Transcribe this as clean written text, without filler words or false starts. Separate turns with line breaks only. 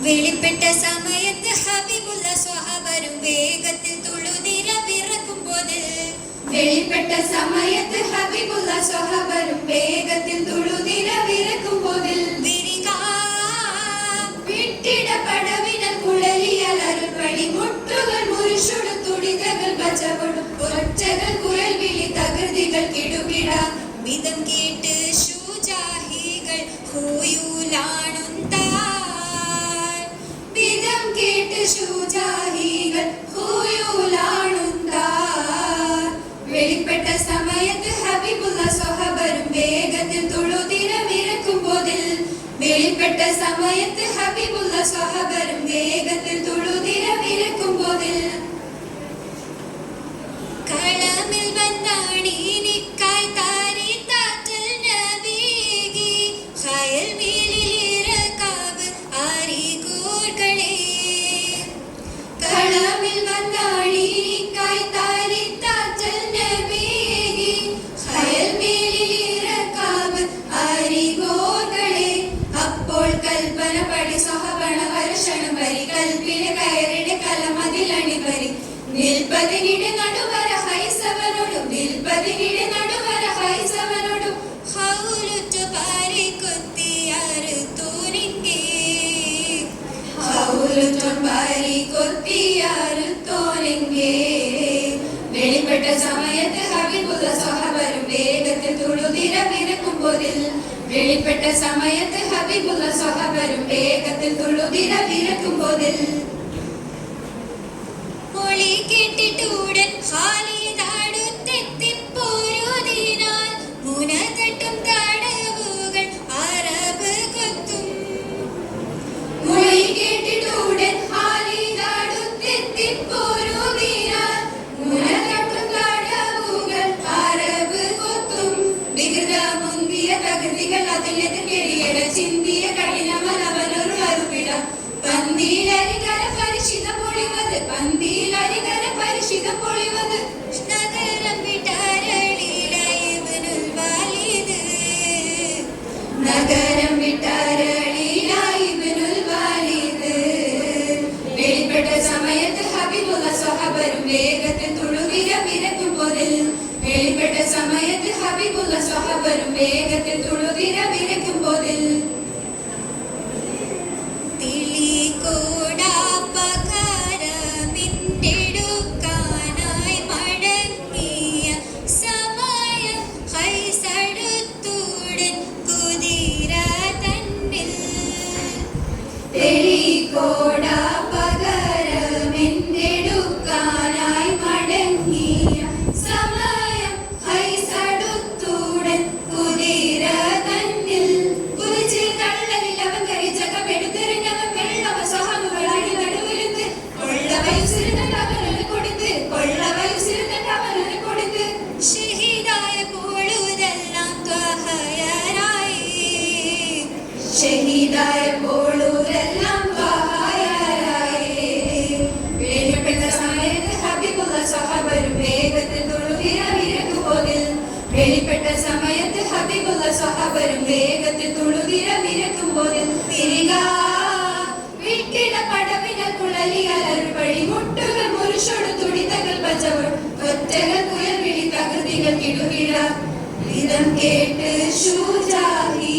വെളിപ്പെട്ട സമയത്ത് ഹബീബുള്ള സ്വഹാബരും വേഗത്തിൽ തുളുതിര വിറക്കുമ്പോൾ
വെളിപ്പെട്ട സമയത്ത് ഹബീബുള്ള സ്വഹാബരും വേഗത്തിൽ തുളുതിര വിറക്കുമ്പോൾ വിട്ടിട പടവിനൽ കുഴലിയാൽ അരുൾപടി മുട്ടുകൾ മുറിച്ചൊടു തുടിതകൾ പച്ചവടും ഒച്ചകൾ കുഴൽ വിളി തകൃതികൾ കിടുകിട
വിധം കേട്ട് ശുജാഹികൾ ഹൂയൂലാണുന്താൽ
വിധം കേട്ട് ശുജാഹികൾ ഹൂയൂലാണുന്താൽ വെളിപ്പെട്ട സമയത്ത് ഹബീബുള്ള സ്വഹാബരും വേഗത്തിൽ തുളുതിര വിറക്കുമ്പോൾ വെളിപ്പെട്ട സമയത്ത് ഹബീബുള്ള സ്വഹാബരും വേഗത്തിൽ തുളുതിര വിറക്കുമ്പോൾ
കളമിൽ വന്നാണീനിക്കായി താരി താറ്റൽ നബിഗി ഖയൽ മേലിലിറക്കാവ് ആരികൂർകളെ
കളമിൽ വന്നാണീനിക്കായി താരി താറ്റൽ നബിഗി ഖയൽ മേലിലിറക്കാവ് ആരികൂർകളെ അപ്പോൾ കൽപ്പന പടി സ്വഹബണ വർഷണം വരി കൽപ്പിന കയറിടെ കലമതിലണി വരി നിൽപ്പതിനിടെ നടുവര ഹൈസവനോടും നിൽപ്പതിനിടെ നടുവര ഹൈസവനോടും
ഹൗലുറ്റു പാരി കൊത്തിയാറ് തോനിങ്കേ
ഹൗലുറ്റും പാരി കൊത്തിയാറ് തോനിങ്കേ വെളിപ്പെട്ട സമയത്ത് ഹബീബുള്ള സ്വഹാബരും വേഗത്തിൽ തുളുതിര വിറക്കുമ്പോൾ വെളിപ്പെട്ട സമയത്ത് ഹബീബുള്ള സ്വഹാബരും വേഗത്തിൽ തുളുതിര വിറക്കുമ്പോൾ
മൊഴി കേട്ടിട്ടുടൻ ഖാലിദടുത്തെത്തിപ്പോരുതിനാൽ മുനതട്ടും തടവുകൾ അറബ് കൊത്തും
മൊഴി കേട്ടിട്ടുടൻ ഖാലിദടുത്തെത്തിപ്പോരുതിനാൽ മുനതട്ടും തടവുകൾ അറബ് കൊത്തും വികൃത മുന്തിയ തകൃതികൾ അതിലെതിർ കെടിയട ചിന്തിയ കഠിനമലവനൊരു അറുപിട പന്തിയിലരികര പരിശിത പൊളിവത് പന്തിയിലരികര പരിശിത പൊളിവത്
നഗരം വിട്ടാരളിയിലായവനുൽ വാലിദ്
നഗരം വിട്ടാരളിയിലായവനുൽ വാലിദ് വെളിപ്പെട്ട സമയത്ത് ഹബീബുള്ള സ്വഹാബരും വേഗത്തിൽ തുളുതിര വിറക്കുമ്പോൾ വെളിപ്പെട്ട സമയത്ത് ഹബീബുള്ള സ്വഹാബരും വേഗത്തിൽ തുളുതിര വിറക്കുമ്പോൾ
തിളികോടാപകാരമിട്ടെടുക്കാനായി മടങ്ങിയ സമയം കൈസടുത്തുടൻ കുതിര തന്നിൽ
തെളികോടാപകരമെന്തെടുക്കാനായി മടങ്ങിയ സമയം ഹൈസടുത്തുടൻ കുതിര തന്നിൽ കുതിച്ച് കള്ളലിൽ അവൻ കരിച്ചകമെടുത്തെറിഞ്ഞവൻ വെള്ളവ സ്വഹബുകൾ അടിനടുവിരുന്ന് കൊള്ളവയുസിരുന്നിട്ട് അവനൊരു കൊടുത്ത് കൊള്ളവയുസിരുന്നിട്ട് അവനൊരു കൊടുത്ത്
ഷഹീദായ പോളുതെല്ലാം ത്വഹയരായി
ഷഹീദായ പോളൂരെല്ലാം ത്വഹയരായി വെളിപ്പെട്ട സമയത്ത് ഹബീബുള്ള സ്വഹാബരും വേഗത്തിൽ തുളുതിര വിറക്കുമ്പോൾ വെളിപ്പെട്ട സമയത്ത് ഹബീബുള്ള സ്വഹാബരും വേഗത്തിൽ തുളുതിര വിറക്കുമ്പോൾ വിട്ടിട പടവിനൽ കുഴലിയാൽ അരുൾപടി മുട്ടുകൾ മുറിച്ചൊടു തുടിതകൾ പച്ചവൾ ഒറ്റകൾ കുയൽ വിളി തകൃതികൾ കിടുകിട വിധം കേട്ട് ശുജാഹി